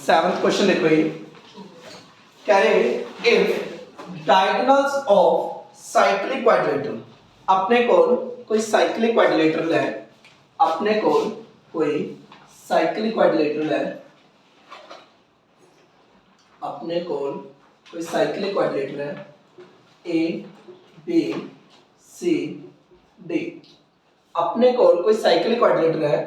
Seventh question देखो ये कह रहे if diagonals of cyclic quadrilateral अपने कोल कोई साइक्लिक क्वाड्रिलेटरल है अपने कोल कोई साइक्लिक क्वाड्रिलेटरल है अपने कोल कोई साइक्लिक क्वाड्रिलेटरल है ए बी सी डी अपने कोल कोई साइक्लिक क्वाड्रिलेटरल है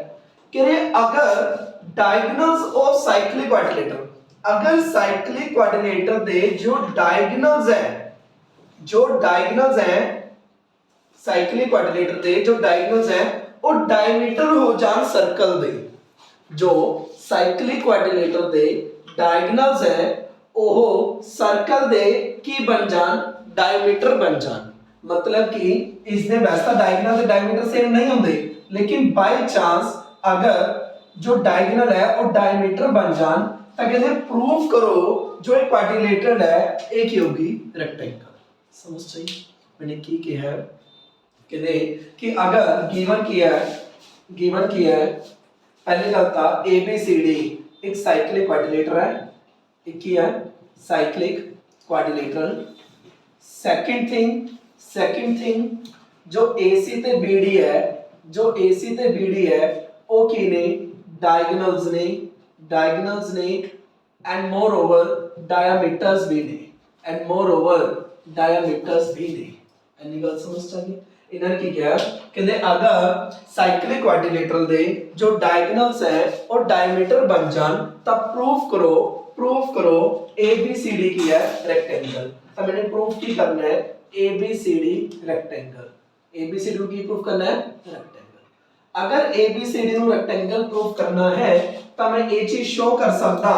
कह रहे अगर डायगोनल्स ऑफ साइक्लिक क्वाड्रिलेटरल अगर साइक्लिक क्वाड्रिलेटरल दे जो डायगोनल्स है साइक्लिक क्वाड्रिलेटरल दे जो डायगोनल्स है वो डायमीटर हो जान सर्कल दे जो साइक्लिक क्वाड्रिलेटरल दे डायगोनल्स है ਉਹ सर्कल दे की बन जान डायमीटर बन जान मतलब कि इसने वैसा डायगोनल ते डायमीटर सेम नहीं होंगे लेकिन बाय चांस अगर जो डायगोनल है वो डायमीटर बन जान तो कहते प्रूव करो जो एक क्वाड्रिलेटरल है एक ही होगी रेक्टेंगल समझ चाहिए मैंने की है कहते कि अगर गिवन किया है पहले गल था ABCD एक साइक्लिक क्वाड्रिलेटरल है एक ही है साइक्लिक क्वाड्रिलेटरल सेकंड थिंग जो AC ते BD है वो की ने डायगोनल्स ने एंड मोर ओवर डायमीटर्स भी ने एनी गल समझ चाहिए इन्हें की क्या कहते अगर साइक्लिक क्वाड्रिलेटरल दे जो डायगोनल्स है और डायमीटर बन जान तब प्रूफ करो ABCD की है रेक्टेंगल तो मैंने प्रूफ की करना है ABCD रेक्टेंगल ABCD को की प्रूफ करना है रेक्टेंगल अगर ABCD नु रेक्टेंगल प्रूफ करना है तो मैं ये चीज शो कर सकता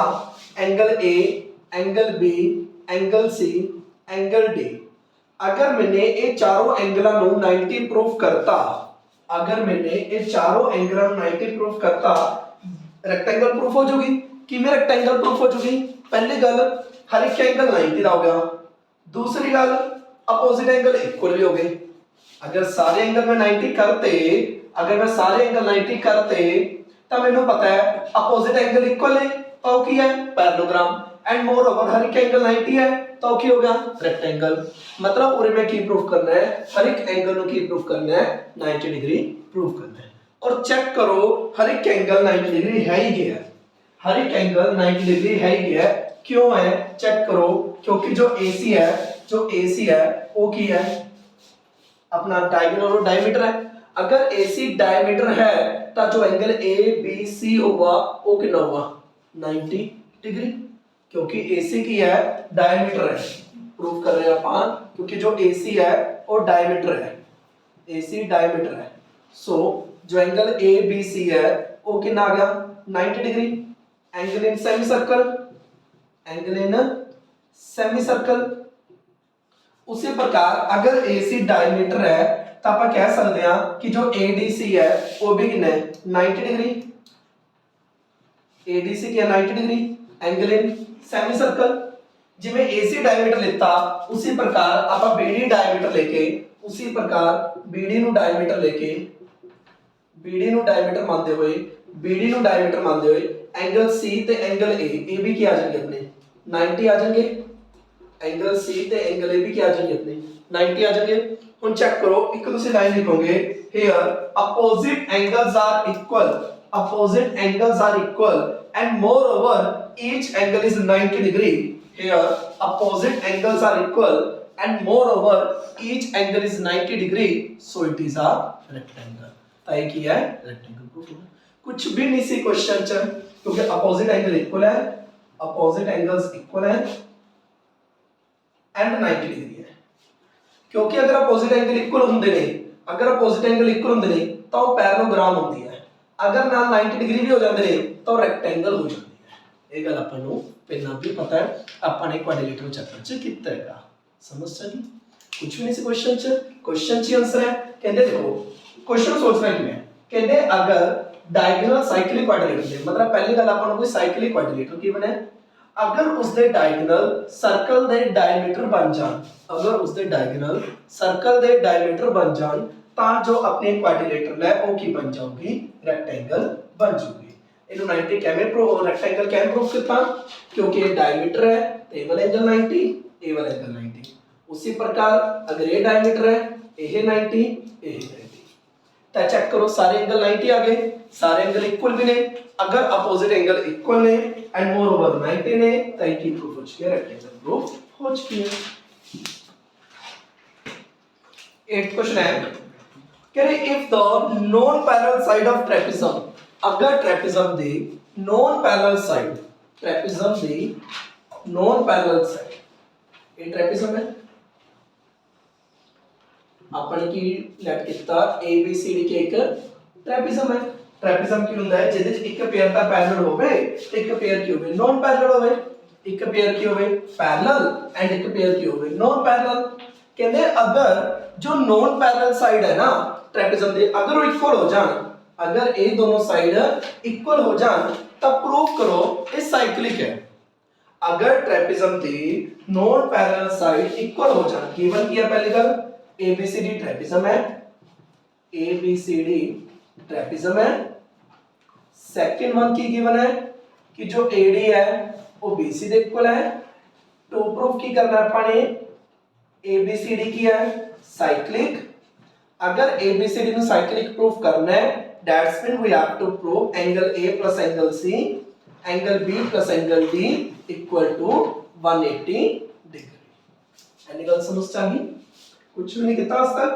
angle A angle B angle C angle D अगर मैंने ये चारों एंगलों नु 90 प्रूफ करता रेक्टेंगल प्रूफ हो जाएगी कि मेरा रेक्टेंगल प्रूफ हो जाएगी पहली गल हर एक एंगल 90 दा हो गया दूसरी गल अपोजिट एंगल इक्वल भी हो गए अगर सारे एंगल में 90 करते तो मैंने पता है अपोजिट एंगल इक्वल है तो की है पैरेललोग्राम एंड मोर ओवर हर एक एंगल 90 है तो की होगा रेक्टेंगल मतलब पूरे में की प्रूफ करना है हर एक एंगल नु की प्रूफ करना है 90 डिग्री प्रूफ करना है और चेक करो हर एक एंगल 90 डिग्री है ही गया हर एक एंगल 90 डिग्री है ही गया क्यों है चेक करो क्योंकि जो AC है वो की है अपना डायगोनल और डायमीटर है अगर AC डायमीटर है तो जो एंगल ABC होगा वो कितना होगा 90 डिग्री क्योंकि AC की है डायमीटर है प्रूफ कर रहे हैं अपन क्योंकि जो AC है वो डायमीटर है सो जो एंगल ABC है वो कितना आ गया 90 degree angle in semi circle उसी प्रकार अगर AC डायमीटर है तो आप कह सकते हैं कि जो ADC है वो भी कितना है 90 डिग्री ADC क्या 90 degree angle in semi circle जिवें AC डायमीटर लेता उसी प्रकार आप BD डायमीटर लेके BD नु डायमीटर मानते हुए एंगल C ते एंगल A भी क्या आ जाएंगे अपने 90 आ जाएंगे एंगल C ते एंगल A भी क्या आ जाएंगे अपने 90 आ जाएंगे हुन चेक करो एक दूसरी लाइन लिखोगे here opposite angles are equal and moreover each angle is 90 degree here opposite angles are equal and moreover each angle is 90 degree so it is a rectangle ताई की है rectangle proof कुछ भी नहीं सी question च क्योंकि opposite angle equal है and 90 degree है क्योंकि अगर अपोजिट एंगल इक्वल होंगे नहीं तो पैरेललोग्राम होती है अगर ना 90 डिग्री भी हो जाते हैं तो रेक्टेंगल हो जाती है ये गल अपन नु पहला भी पता है अपन ने क्वाड्रिलेटरल चैप्टर च कितना है समझ सकी कुछ भी नहीं सी क्वेश्चन ची आंसर है कहंदे देखो क्वेश्चन सोचना है कहंदे अगर डायगोनल साइक्लिक क्वाड्रिलेटरल मतलब पहली गल अपन कोई साइक्लिक क्वाड्रिलेटरल की बने अगर उसके डायगोनल सर्कल दे डायमीटर बन जान ता जो अपने क्वाड्रिलेटरल है वो की बन जाऊगी रेक्टेंगल बन जाऊगी ਇਹਨੂੰ 90 ਕਿਵੇਂ ਪ੍ਰੂਵ ਰੈਕਟੈਂਗਲ ਕਿਵੇਂ ਪ੍ਰੂਵ ਕੀਤਾ क्योंकि ये डायमीटर है तो ये वाला एंगल 90 ये वाला एंगल 90 उसी प्रकार अगर ये डायमीटर है ये 90 ये 90 तो चेक करो सारे एंगल 90 आ गए सारे एंगल इक्वल भी ने अगर अपोजिट एंगल इक्वल ने एंड मोर ओवर 90 ने तो ये प्रूफ हो चुकी है रेक्टेंगल प्रूफ हो चुकी है। 8th क्वेश्चन है कह रहे if the non parallel side of trapezium अगर ट्रेपेजम दी नॉन पैरेलल साइड ट्रेपेजम दी नॉन पैरेलल साइड ये ट्रेपेजम है अपन की लेट किया ABCD के एक ट्रेपेजम है ट्रेपेजम की ਹੁੰਦਾ ਹੈ ਜਿਹਦੇ ਚ ਇੱਕ ਪੇਅਰ ਦਾ ਪੈਰਲਲ ਹੋਵੇ ਇੱਕ ਪੇਅਰ ਕੀ ਹੋਵੇ ਨॉन ਪੈਰਲਲ ਹੋਵੇ ਇੱਕ ਪੇਅਰ ਕੀ ਹੋਵੇ ਪੈਰਲਲ ਐਂਡ ਇੱਕ ਪੇਅਰ ਕੀ ਹੋਵੇ ਨॉन ਪੈਰਲਲ ਕਹਿੰਦੇ अगर जो नॉन पैरेलल साइड है ना ट्रेपेजम ਦੇ अगर वो इक्वल हो जान अगर ये दोनों साइड इक्वल हो जान तब प्रूव करो ये साइक्लिक है अगर ट्रेपेजम दी नॉन पैरेलल साइड इक्वल हो जान गिवन किया पहली गल ABCD ट्रेपेजम है ABCD ट्रेपेजम है सेकंड वन की गिवन है कि जो AD है वो BC दे इक्वल है तो प्रूफ की करना है अपने ABCD की है साइक्लिक अगर ABCD नु साइक्लिक प्रूफ करना है that's mean we have to prove angle A plus angle C angle B plus angle D equal to 180 degree any गल समझ चाहिए कुछ भी नहीं किया आज तक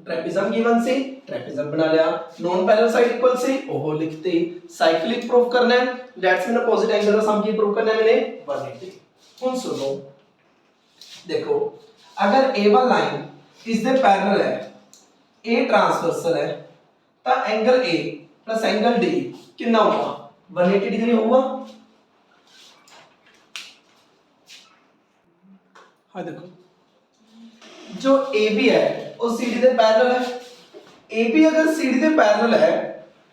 ट्रेपेजम गिवन से ट्रेपेजम बना लिया नॉन पैरेलल साइड इक्वल से ओहो लिखते साइक्लिक प्रूफ करना है दैट्स मीन अपोजिट एंगल का सम की प्रूफ करना है मैंने 180 हुन सुनो देखो अगर A1 लाइन इस दे पैरेलल है A ट्रांसवर्सल है तो angle A plus angle D कितना होगा 180 डिग्री होगा हाँ देखो जो AB है वो CD दे पैरेलल है AB अगर CD दे पैरेलल है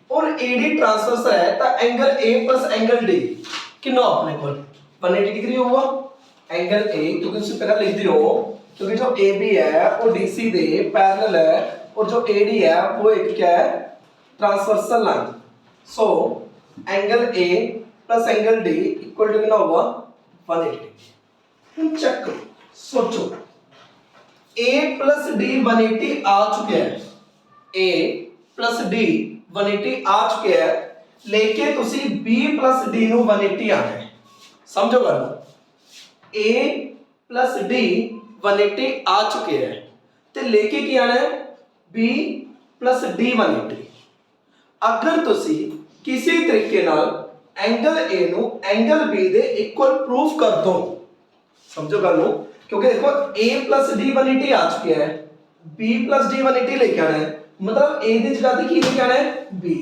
और AD ट्रांसवर्सल है तो angle A plus angle D कितना अपने को 180 डिग्री होगा एंगल A क्योंकि उससे पहले लिख दियो क्योंकि जो AB है वो DC दे पैरेलल है और जो AD है वो एक क्या है transversal line so angle A plus angle D equal to कितना होगा 180 हम चेक करो सोचो A प्लस D 180 आ चुके हैं A प्लस D 180 आ चुके हैं लेके तुसी B प्लस D नु 180 आना है समझो गल A प्लस D 180 आ चुके हैं ते लेके की आना है B प्लस D 180 अगर तुसी किसी तरीके नाल एंगल A नु एंगल B दे इक्वल प्रूफ कर दो समझो गल नु क्योंकि देखो A प्लस D 180 आ चुके हैं B प्लस D 180 लेके आना है मतलब A दी जगह ते की लेके आना है B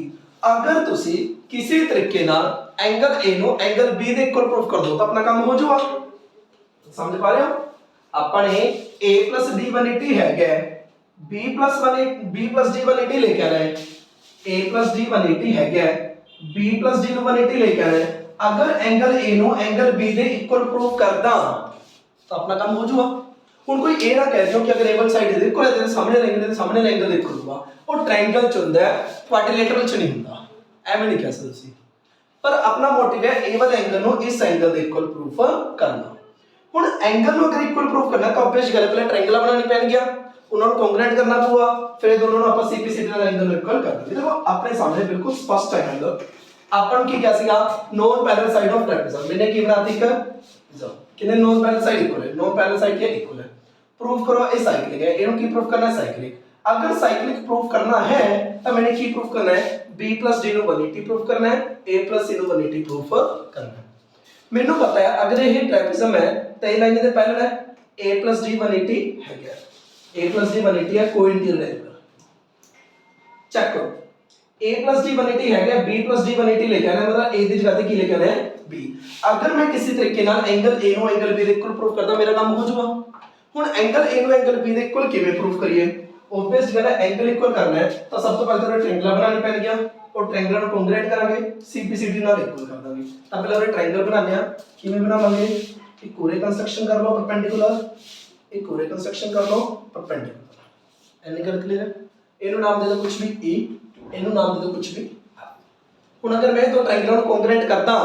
अगर तुसी किसी तरीके नाल एंगल A नु एंगल B दे इक्वल प्रूफ कर दो तो अपना काम हो जाऊगा समझ पा रहे हो अपने A प्लस D 180 है क्या B प्लस D 180 लेके आना है A प्लस D 180 है क्या B प्लस D 180 लेके आना है अगर एंगल A नु एंगल B दे इक्वल प्रूफ करदा तो अपना काम हो जाऊगा हुन कोई ए ना कह दियो कि अगर एबल साइड दे इक्वल है ते सामने एंगल इक्वल होगा और ट्रायंगल च हुंदा है क्वाड्रिलेटरल च नहीं हुंदा एवें नहीं कह सकते तुसी पर अपना मोटिव है ए वाले एंगल नु इस एंगल दे इक्वल प्रूफ करना हुन एंगल नु अगर इक्वल प्रूफ करना तो ऑब्वियस गल पहले ट्रायंगल बनानी पैन गया उन्होंने कांग्रेट करना हुआ फिर दोनों ने आपस सीपीसीडी वाला एंगल इक्वल कर दिया देखो अपने सामने बिल्कुल स्पष्ट है एंगल अपन की क्या सीगा non parallel side of triangle मैंने की बनाती कर कितने नॉन पैरेलल साइड इक्वल है नॉन पैरेलल साइड के इक्वल है प्रूफ करो ये साइक्लिक है इनको की प्रूफ करना है साइक्लिक अगर साइक्लिक प्रूफ करना है तो मैंने की प्रूफ करना है b plus d नु 180 प्रूफ करना है a plus c नु 180 प्रूफ करना है मेनू पता है अगर ये ट्रापेजियम है तो ये लाइन दे पैरेलल है a plus d 180 है क्या a plus d 180 है कोई इंटीरियर एंगल चेक करो a plus d 180 है क्या b plus d 180 लेके आना मतलब a दी जगह ते की लेके आना है b अगर मैं किसी तरीके नाल एंगल a नु एंगल b दे इक्वल प्रूफ करदा मेरा काम हो जाऊगा हुन एंगल a नु एंगल b दे इक्वल किवें प्रूफ करिए ऑब्वियस जगह एंगल इक्वल करना है तो सब तो पहले तो ट्रायंगल बनानी पैन गया और ट्रायंगल को कांग्रेट करांगे सीपीसीडी नाल इक्वल कर दांगे तो पहले हमने ट्रायंगल बनाने आ किवें बनावांगे एक कोरे कंस्ट्रक्शन कर लो परपेंडिकुलर एक कोरे कंस्ट्रक्शन कर लो परपेंडिकुलर एनी गल क्लियर है इनु नाम दे दो कुछ भी e इनु नाम दे दो कुछ भी ਹੁਣ ਅਗਰ ਮੈਂ ਦੋ ਟ੍ਰਾਇੰਗਲਾਂ ਨੂੰ ਕੰਗਰੈਂਟ ਕਰਦਾ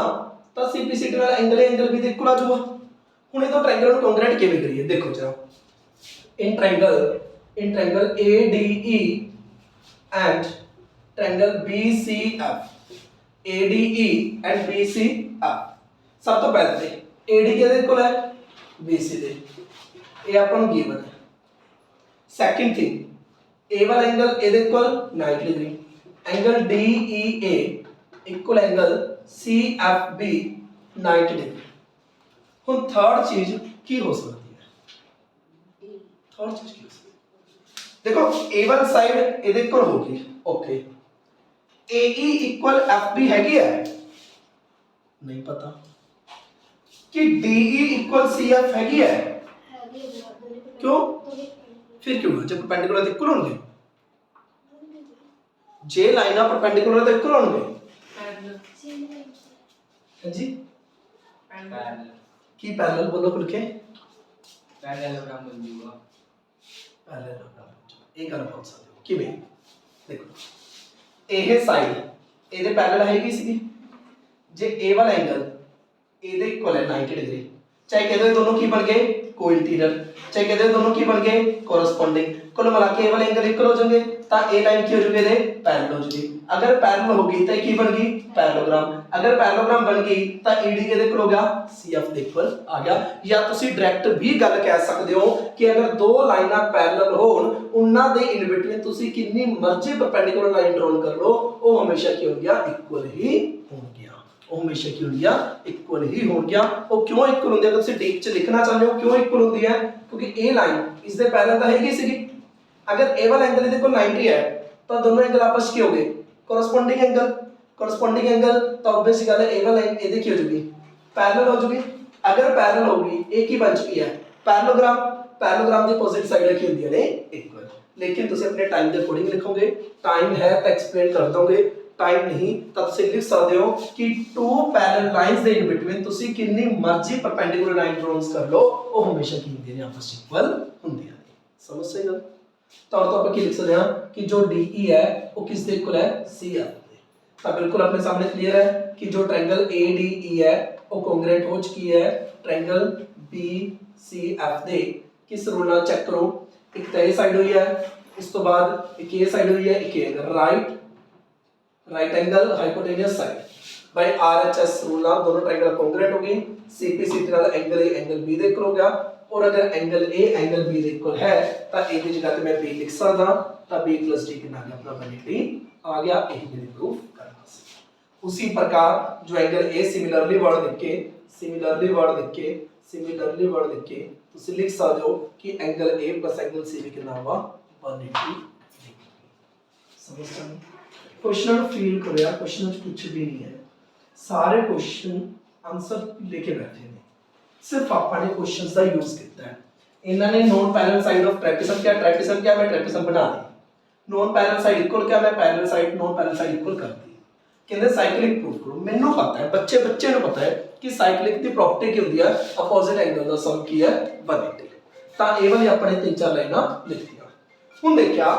ਤਾਂ CPCT ਨਾਲ ਐਂਗਲ ਐਂਗਲ ਵੀ ਦੇ ਇਕੁਅਲ ਆ ਜਾਊਗਾ। ਹੁਣ ਇਹ ਦੋ ਟ੍ਰਾਇੰਗਲਾਂ ਨੂੰ ਕੰਗਰੈਂਟ ਕਿਵੇਂ ਕਰੀਏ, ਦੇਖੋ ਜਰਾ। in triangle ADE and triangle BCF, ADE and BCF, सब तो पहले AD किहदे इक्वल है, BC दे, ये अपन गिवन है। सेकंड थिंग, A वाला एंगल ਇਹਦੇ equal 90 degree, angle DEA equal angle CFB 90 degree. ਹੁਣ थर्ड चीज की हो सकती है, थर्ड चीज की हो सकती है, देखो A1 साइड ਇਹਦੇ इक्वल होगी, ओके। AE इक्वल FB हैगी है, नहीं पता कि DE इक्वल CF हैगी है, क्यों, फिर क्यों, जब परपेंडिकुलर तो इक्वल होंगे, जे लाइना परपेंडिकुलर तो इक्वल होंगे। हां जी, पैरेलल की पैरेलल बोलो खुल के, पैरेललोग्राम बन जाऊगा, पैरेललोग्राम एक गल बोल सकते हो किवें, देखो ਇਹ ਸਾਈਡ ਇਹਦੇ ਪੈਰਲਲ ਹੈਗੀ ਸੀਗੀ, ਜੇ A ਵਾਲਾ ਐਂਗਲ ਇਹਦੇ ਇਕੁਅਲ ਹੈ 90 डिग्री, ਚਾਹੇ ਕਹਦੇ ਦੋਨੋਂ ਕੀ ਬਣ ਗਏ, ਕੋਇੰਟੀਰੀਅਰ, ਚਾਹੇ ਕਹਦੇ ਦੋਨੋਂ ਕੀ ਬਣ ਗਏ, ਕੋਰਸਪੋਂਡਿੰਗ, ਕੁੱਲ ਮਿਲਾ ਕੇ A ਵਾਲੇ ਐਂਗਲ ਇਕੁਅਲ ਹੋ ਜਾਣਗੇ ਤਾਂ ਇਹ ਲਾਈਨ ਕੀ ਹੋ ਜੂਗੀ, ਇਹਦੇ ਪੈਰਲਲ ਹੋ ਜੂਗੀ। अगर पैरेलल होगी तो की बन गई, पैरेललोग्राम। अगर पैरेललोग्राम बन गई तो ED के इक्वल हो गया, CF के इक्वल आ गया। या तुसी डायरेक्ट भी गल कह सकते हो कि अगर दो लाइनां पैरेलल होण उन्हां दे इन बिटवीन तुसी कितनी मर्जी परपेंडिकुलर लाइन ड्रॉ कर लो, वो हमेशा की हो गया, इक्वल ही हो गया, वो हमेशा की हो गया, इक्वल ही हो गया। वो क्यों इक्वल होंदी है, तुसी डीप च लिखना चाहते हो क्यों इक्वल होंदी है, क्योंकि ए लाइन इस दे पैरेलल तो हैगी सीगी। अगर ए वाला एंगल इहदे कोल 90 है तो दोनों एंगल आपस की हो गए कोरस्पोंडिंग एंगल, तो ऑब्वियस गल है ए वाला लाइन ਇਹਦੀ ਕੀ ਹੋ ਜੂਗੀ, पैरेलल हो जूगी। अगर पैरेलल होगी एक ही बन चुकी है पैरेललोग्राम ਦੀ अपोजिट साइड ਕੀ ਹੁੰਦੀਆਂ ਨੇ, इक्वल। लेकिन तुम अपने टाइम के अकॉर्डिंग लिखोगे, टाइम है तो एक्सप्लेन कर दोगे, टाइम नहीं तो तुम लिख सकते हो कि टू पैरेलल लाइंस दे इन बिटवीन तुम कितनी मर्जी परपेंडिकुलर लाइन ड्रॉ कर लो, वो हमेशा की होंगे ने आपस इक्वल होंगे। समझ सही गल, तो आप की लिख सकते हैं कि जो DE है वो किसके इक्वल है, CF के। तो बिल्कुल अपने सामने क्लियर है कि जो ट्रायंगल ADE है वो कॉन्ग्रुएंट हो चुकी है ट्रायंगल BCF दे। किस रूल नाल चेक करो, एक तो ये साइड हुई है, इस तो बाद एक ये साइड हुई है, एक ये right angle hypotenuse side by RHS rule नाल दोनों ट्रायंगल कॉन्ग्रुएंट हो गई। CPCT नाल angle A angle B they equal हो गया, और अगर angle A angle B they equal है तो A की जगह पे मैं B लिख सकदा, तो B + D कितना आ गया, प्रोबेबिलिटी आ गया, यही मैंने प्रूफ करना सी। उसी प्रकार जो एंगल A सिमिलरली वर्ड लिख के तुम लिख सकते हो कि एंगल A + एंगल C भी कितना हुआ, 180 डिग्री। समझ समझ क्वेश्चन फील करो यार, क्वेश्चन कुछ भी नहीं है, सारे क्वेश्चन आंसर लेके बैठे हैं, सिर्फ आपने क्वेश्चंस का यूज किया है। इन्होंने non parallel side of trapezium क्या मैं ट्रेपेजम बना दी, नॉन पैरेलल साइड इक्वल क्या मैं parallel side non parallel side equal कर दी। कहते साइक्लिक प्रूफ करो, मैनू पता है बच्चे को पता है कि साइक्लिक की प्रॉपर्टी की होती है, अपोजिट एंगल का सम की है 180। ता ए वाली अपने 3-4 लाइनां लिख दिया। हुन देखिया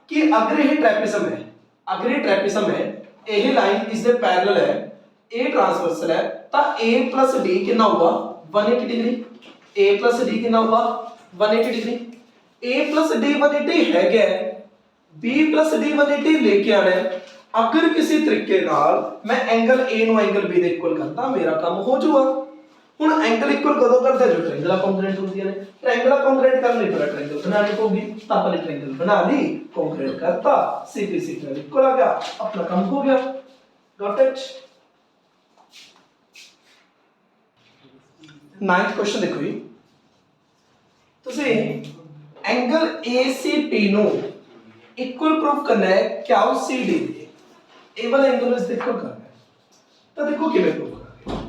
कि अगर ये ट्रेपेजम है यही लाइन इसके पैरेलल है, ए ट्रांसवर्सल है, ता A + D कितना होगा, 180 डिग्री। A + D कितना होगा, 180 डिग्री। A + D 180 है क्या, B + D 180 लेके आना है। अगर किसी तरीके नाल मैं एंगल A नु एंगल B दे इक्वल करता, मेरा काम हो जाऊगा। हुन एंगल इक्वल कदों करते हैं, जो ट्रायंगल कॉन्ग्रुएंट होती है। ट्रायंगल कॉन्ग्रुएंट करने पर ट्रायंगल बनानी होगी, तो आपने ट्रायंगल बना ली, कॉन्ग्रुएंट करता, CPCT इक्वल आ गया, अपना काम हो गया। Got it. 9th क्वेश्चन देखो जी, तुसी एंगल ACP नु इक्वल प्रूफ करना है क्या CD दे, ए वाला एंगल इस इक्वल करना है, तो देखो किवें प्रूफ करना है।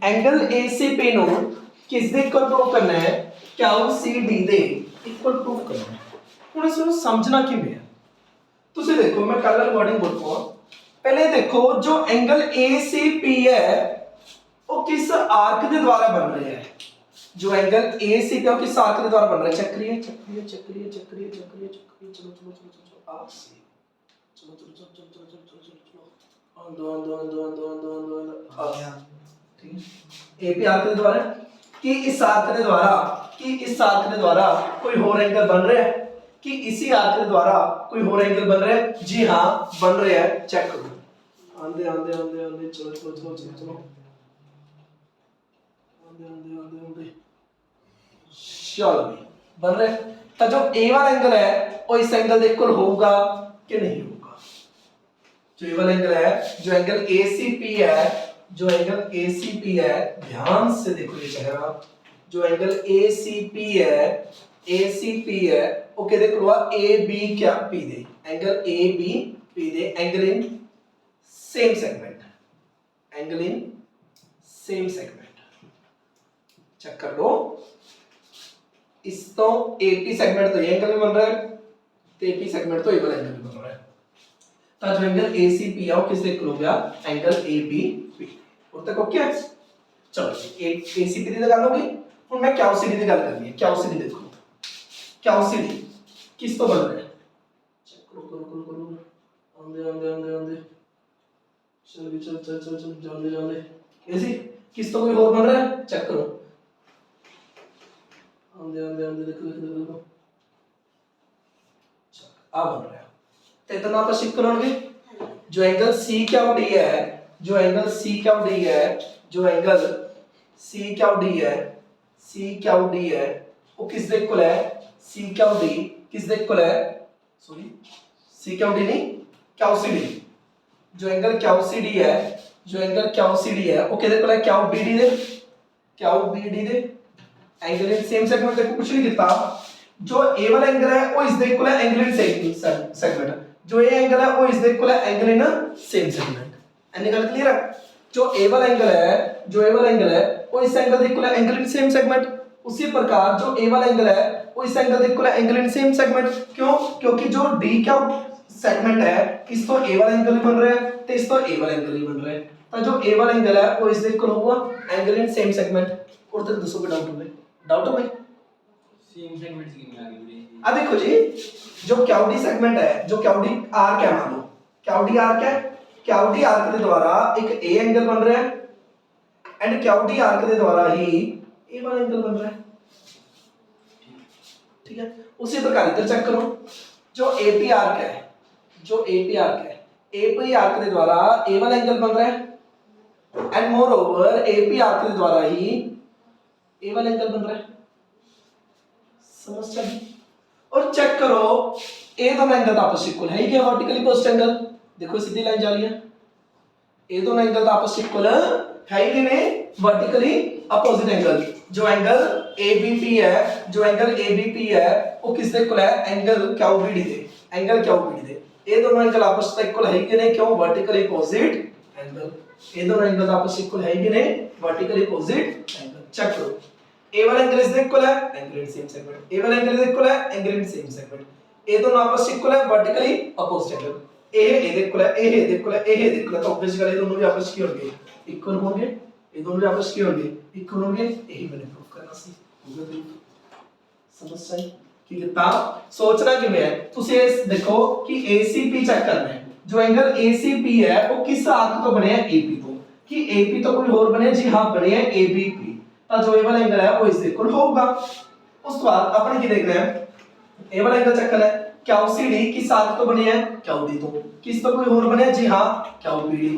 एंगल ACP नु किस दे इक्वल प्रूफ करना है, क्या CD दे इक्वल प्रूफ करना है। हुन इसनु समझना किवें है, तुसी देखो मैं कलर वर्डिंग बोलूंगा। पहले देखो जो एंगल ACP है वो किस आर्क के द्वारा बन रहा है, जो एंगल एसीपी है किस आर्क के द्वारा बन रहा है, चक्रीय चक्रीय चक्रीय चक्रीय चक्रीय चक्रीय, चलो चलो चलो चलो आप से चलो चलो चलो चलो चलो चलो चलो चलो अंदो अंदो अंदो अंदो अंदो अंदो अंदो आ गया, ठीक है। एपी आर्क के द्वारा कि इस आर्क के द्वारा कि इस आर्क के द्वारा कोई और एंगल बन रहा है, कि इसी आर्क के द्वारा कोई और एंगल बन रहा है, जी हाँ बन रहे हैं, चेक करो। आंदे आंदे आंदे आंदे चलो चलो चलो चलो चलो आंदे आंदे आंदे आंदे चलो भी बन रहे। तो जो ए वाला एंगल है वो इस एंगल के इक्वल होगा कि नहीं होगा, जो ए वाला एंगल है, जो एंगल एसीपी है, जो एंगल एसीपी है, ध्यान से देखो ये चेहरा, जो एंगल एसीपी है, एसीपी है वो कहते करवा ए बी क्या पी दे, एंगल ए बी पी दे, angle in same segment, angle in same segment, check कर लो। इस तो एपी सेगमेंट तो ये एंगल भी बन रहा है, तो एपी सेगमेंट तो ए वाला एंगल भी बन रहा है। तो जो एंगल एसीपी है वो किससे इक्वल हो गया, एंगल एबीपी। और तक ओके है। चलो एसीपी की गल होगी, हुन मैं क्यूसीडी की गल करनी है। क्यूसीडी देखो, क्यूसीडी किस तो बन रहा है, चेक करो करो करो करो आंदे आंदे आंदे आंदे चल चल चल चल चल जाने जाने ऐसी किस तो कोई और बन रहा है, चेक करो आंदे आंदे आंदे देखो देखो देखो आ बन रहा है। तो इतना आप शिफ्ट करोगे, जो एंगल सी क्या डी है, जो एंगल सी क्या डी है, जो एंगल सी क्या डी है, सी क्या डी है वो किस इक्वल है, सी क्या डी किस इक्वल है, सॉरी सी क्या डी नहीं क्यूसीडी, जो एंगल क्यूसीडी है, जो एंगल क्यूसीडी है वो किस इक्वल है, क्यू बीडी दे, क्यू बीडी दे एंगल इन सेम सेगमेंट। देखो कुछ नहीं किया, जो ए वाला एंगल है वो इस इक्वल है एंगल इन सेम सेगमेंट, जो ए एंगल है वो इस इक्वल है angle in same segment. Any गल क्लियर है, जो ए वाला एंगल है, जो ए वाला एंगल है वो इस एंगल इक्वल है एंगल इन सेम सेगमेंट। उसी प्रकार जो ए वाला एंगल है वो इस एंगल इक्वल है एंगल इन सेम सेगमेंट। क्यों, क्योंकि जो डी क्या सेगमेंट है इस तो ए वाला एंगल ही बन रहा है, तो इस तो ए वाला एंगल ही बन रहा है, तो जो ए वाला एंगल है वो इस इक्वल होगा एंगल इन सेम सेगमेंट। और तक दूसरों पे डाउट हो गए, डाउट हो गए सेम सेगमेंट की में आ गई। अब देखो जी, जो क्यूडी सेगमेंट है, जो क्यूडी आर्क है, मान लो क्यूडी आर्क है, क्यूडी आर्क के द्वारा एक ए एंगल बन रहा है एंड क्यूडी आर्क के द्वारा ही ए वाला एंगल बन रहा है, ठीक है। उसी प्रकार इधर चेक करो, जो एपी आर्क है, जो एपी आर्क है, एपी आर्क के द्वारा ए वाला एंगल बन रहा है and more over AP arc के द्वारा ही ए वाला एंगल बन रहा है, समझ चली। और चेक करो ए दोनों एंगल आपस में इक्वल है ही क्या, वर्टिकली अपोजिट एंगल, देखो सीधी लाइन जा रही है, ए दोनों एंगल आपस में इक्वल है ही नहीं, वर्टिकली अपोजिट एंगल। जो एंगल एबीपी है, जो एंगल एबीपी है वो किससे इक्वल है, एंगल क्यूबीडी दे, एंगल क्यूबीडी दे। ए दोनों एंगल आपस में इक्वल है कि नहीं, क्यों, वर्टिकली अपोजिट एंगल। ए दोनों एंगल आपस में इक्वल है कि नहीं, वर्टिकली अपोजिट एंगल। चेक करो, ए वाला एंगल इज इक्वल है एंगल इन सेम सेगमेंट, ए वाला एंगल इज इक्वल है एंगल इन सेम सेगमेंट। ए दोनों आपस में इक्वल है वर्टिकली अपोजिट एंगल, ए इक्वल है, ए इक्वल है, ए इक्वल है, तो ऑब्वियसली दोनों भी आपस में होंगे इक्वल होंगे, ये दोनों भी आपस में होंगे इक्वल होंगे, यही मैंने प्रूफ करना सी। समझ सही कि कितना सोचना कि मैं तुझे देखो कि एसीपी चेक करना है, जो एंगल एसीपी है वो किस आर्क तो बने हैं, एपी तो, कि एपी तो कोई और बने, जी हां बने हैं एबीपी, तो जो ए वाला एंगल है वो इस इक्वल होगा। उस बाद अपने की देख रहे हैं, ए वाला एंगल चेक करना है, क्यूसीडी किस आर्क तो बने हैं, क्यूडी तो, किस तो कोई और बने हैं, जी हां क्यूबीडी,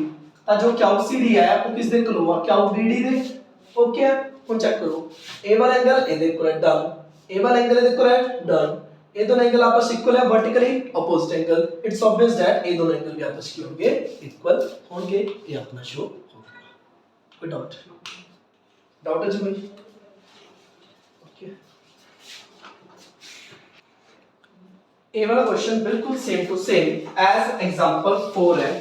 तो जो क्यूसीडी है वो किस इक्वल होगा, क्यूबीडी दे। ओके, ਹੁਣ चेक करो, ए वाला एंगल ए इक्वल है, डन, ए वाला एंगल ए इक्वल है, डन। ये दोनों एंगल आपस इक्वल है, vertically opposite angle, it's obvious that ये दोनों एंगल भी आपस में होंगे इक्वल होंगे, ये अपना शो हो गया। कोई डाउट, डाउट है जी भाई? ओके, ये वाला क्वेश्चन बिल्कुल same to same as example 4 है,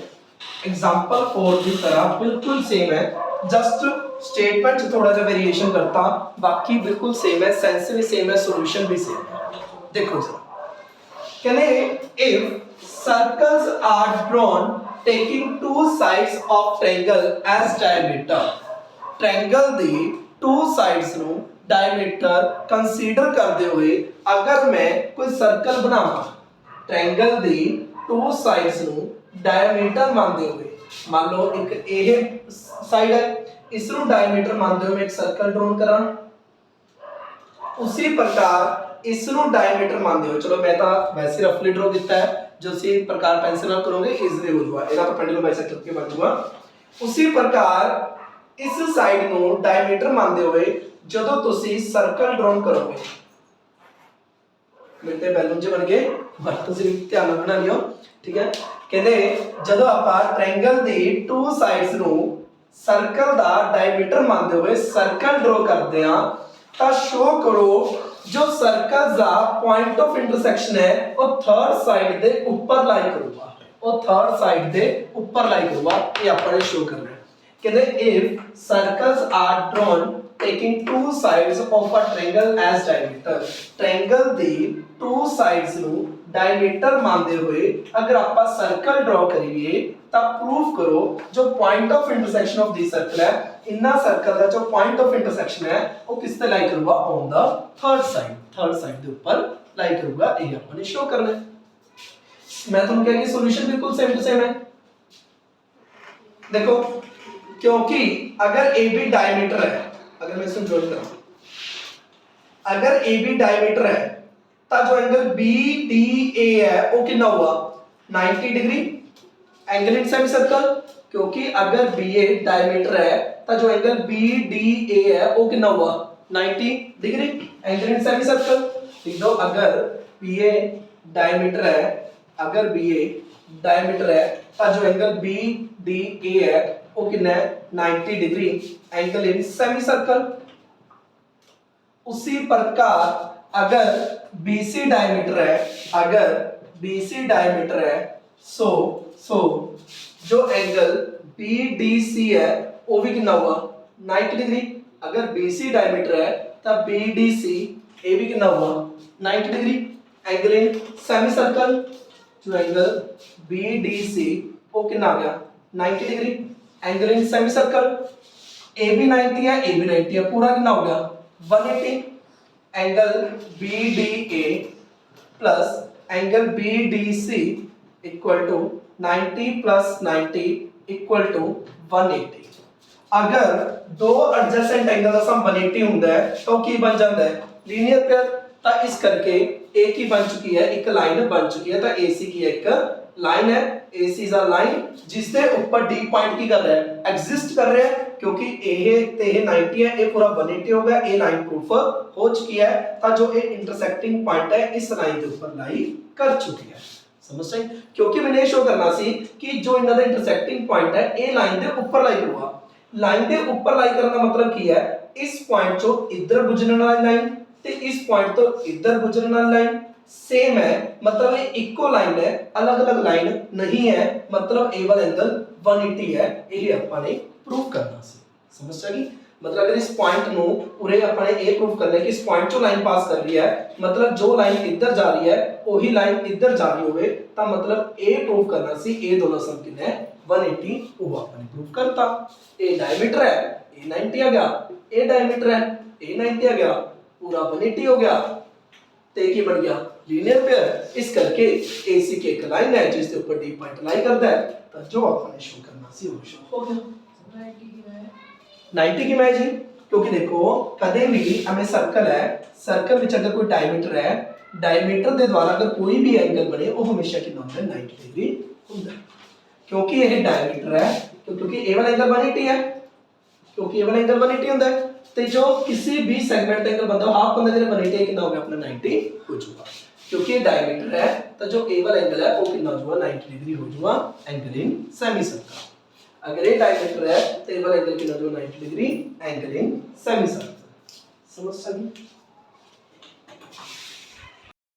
एग्जांपल 4 की तरह बिल्कुल सेम है, जस्ट स्टेटमेंट थोड़ा सा वेरिएशन करता, बाकी बिल्कुल सेम है, सेंस भी सेम है, सॉल्यूशन भी सेम है। देखो जरा, कहने if circles are drawn taking two sides of triangle as diameter, triangle दी टू साइड्स ਨੂੰ डायमीटर कंसीडर करते हुए अगर मैं कोई सर्कल बनावा ट्रायंगल दी टू साइड्स ਨੂੰ डायमीटर ਮੰਨਦੇ ਹੋਏ मान लो एक ਇਹ साइड है इस ਨੂੰ डायमीटर ਮੰਨਦੇ ਹੋਏ मैं एक सर्कल ड्रॉ करा उसी प्रकार इस ਨੂੰ डायमीटर ਮੰਨਦੇ ਹੋਏ चलो मैं तो वैसे रफली ड्रॉ किया है जो इसी प्रकार पेंसिल ਨਾਲ करोगे इजीली हो जाएगा ਇਹਦਾ परपेंडिकुलर बाइसेक्टर के बन जाएगा उसी प्रकार इस साइड ਨੂੰ डायमीटर ਮੰਨਦੇ ਹੋਏ ਜਦੋਂ ਤੁਸੀਂ ਸਰਕਲ ਡਰਾਉ ਕਰੋਗੇ ਮੇਰੇ ਤੇ ਬੈਲੂਨ ਜੇ ਬਣ ਗਏ ਬਸ ਤੁਸੀਂ ਧਿਆਨ ਨਾਲ ਬਣਾ ਲਿਓ ਠੀਕ ਹੈ ਕਹਿੰਦੇ ਜਦੋਂ ਆਪਾਂ ਟ੍ਰਾਇੰਗਲ ਦੀ ਟੂ ਸਾਈਡਸ ਨੂੰ ਸਰਕਲ ਦਾ ਡਾਇਮੀਟਰ ਮੰਨਦੇ ਹੋਏ ਸਰਕਲ ਡਰਾ ਕਰਦੇ ਆ ਤਾਂ ਸ਼ੋ ਕਰੋ ਜੋ circle the point of intersection ਹੈ ਉਹ ਥਰਡ ਸਾਈਡ ਦੇ ਉੱਪਰ ਲਾਈ ਕਰੂਗਾ ਉਹ ਥਰਡ ਸਾਈਡ ਦੇ ਉੱਪਰ ਲਾਈ ਕਰੂਗਾ ਇਹ ਆਪਾਂ ਨੇ ਸ਼ੋ ਕਰਨਾ ਹੈ ਕਹਿੰਦੇ if circles are drawn taking two sides of a triangle as diameter triangle ਦੀ two sides ਨੂੰ diameter ਮੰਨਦੇ ਹੋਏ ਅਗਰ ਆਪਾਂ ਸਰਕਲ ਡਰਾ ਕਰੀਏ ਤਾਂ ਪ੍ਰੂਫ ਕਰੋ ਜੋ point of intersection of the circle ਹੈ ਇਨਾ ਸਰਕਲ ਦਾ ਜੋ ਪੁਆਇੰਟ ਆਫ ਇੰਟਰਸੈਕਸ਼ਨ ਹੈ ਉਹ ਕਿਸ ਤੇ ਲਾਈ ਕਰੂਗਾ ਔਨ ਦਾ ਥਰਡ ਸਾਈਡ ਦੇ ਉੱਪਰ ਲਾਈ ਕਰੂਗਾ ਇਹ ਆਪਾਂ ਨੇ ਸ਼ੋ ਕਰਨਾ ਹੈ ਮੈਂ ਤੁਹਾਨੂੰ ਕਿਹਾ ਕਿ ਸੋਲੂਸ਼ਨ ਬਿਲਕੁਲ सेम टू सेम है देखो क्योंकि अगर ए बी डायमीटर है अगर मैं इसको ज्वाइन करूं अगर ए बी डायमीटर है तो जो एंगल बी डी ए है वो कितना हुआ 90 degree angle in semi circle क्योंकि अगर बी ए डायमीटर है तो जो एंगल बी डी ए है वो कितना हुआ 90 degree angle in semi circle लिख दो अगर बी ए डायमीटर है अगर बी ए डायमीटर है तो जो एंगल बी डी ए है वो कितना है 90 degree angle in semi circle उसी प्रकार अगर BC डायमीटर है अगर BC डायमीटर है सो जो एंगल BDC है वो भी कितना हुआ 90 डिग्री अगर BC डायमीटर है तो BDC ये भी कितना हुआ 90 degree angle in semi circle जो एंगल BDC वो कितना आ गया 90 degree angle in semi circle A भी 90 है ए भी 90 है पूरा कितना हो गया 180 angle BDA plus angle BDC equal to 90 plus 90 equal to 180 अगर दो एडजेसेंट एंगल का सम 180 ਹੁੰਦਾ ਹੈ तो की बन जाता है लीनियर पेयर ਤਾਂ ਇਸ ਕਰਕੇ A की बन चुकी है एक लाइन बन चुकी है तो AC की एक लाइन है AC इज अ लाइन जिसके ऊपर D पॉइंट की कर रहा है एग्जिस्ट कर रहा है क्योंकि A ਤੇ ਇਹ 90 है ये पूरा 180 हो गया ये लाइन प्रूफ हो चुकी है ਤਾਂ जो ये इंटरसेक्टिंग पॉइंट है इस लाइन के ऊपर लाई कर चुकी है समझ रहे क्योंकि मैंने शो करना सी कि जो इनका इंटरसेक्टिंग पॉइंट है ये लाइन के ऊपर लाई करूगा लाइन के ऊपर लाई करने का मतलब की है इस पॉइंट चो इधर गुजरने वाली लाइन ते इस पॉइंट तो इधर गुजरने वाली लाइन सेम है मतलब ये इको लाइन है अलग अलग लाइन नहीं है मतलब ए वाला एंगल 180 है ये अपन ने प्रूव करना सी समझ लगी मतलब अगर इस पॉइंट नु पूरे अपन ने ये प्रूव करना है कि इस पॉइंट जो लाइन पास कर रही है मतलब जो लाइन इधर जा रही है वही लाइन इधर जा रही होवे ता मतलब ए प्रूव करना सी ए दोनों सम कितने है 180 वो अपन ने प्रूव करता ए डायमीटर है ए 90 आ गया ए डायमीटर है ए 90 आ गया पूरा 180 हो गया ते की बन गया लीनियर पेयर इस करके AC की एक लाइन है जिसके ऊपर D पॉइंट लाई करता है तो जो अपन ने शो करना सी वो शो हो गया 90 की मैं जी क्योंकि देखो कदे भी हमें सर्कल है सर्कल विच अगर कोई डायमीटर है डायमीटर के द्वारा अगर कोई भी एंगल बने वो हमेशा कितना होता है 90 डिग्री होता है क्योंकि ये डायमीटर है क्योंकि ए वाला एंगल 180 है क्योंकि ए वाला एंगल 180 होता है तो जो किसी भी सेगमेंट एंगल बनता है हाफ बंदा जब 180 कितना हो गया अपना 90 हो जाएगा क्योंकि डायमीटर है तो जो ए वाला एंगल है वो कितना हो जाएगा 90 डिग्री हो जाएगा एंगल इन सेमी सर्कल अगर ये डायमीटर है तो ए वाला एंगल कितना हो जाएगा 90 degree angle in semi circle समझ सकी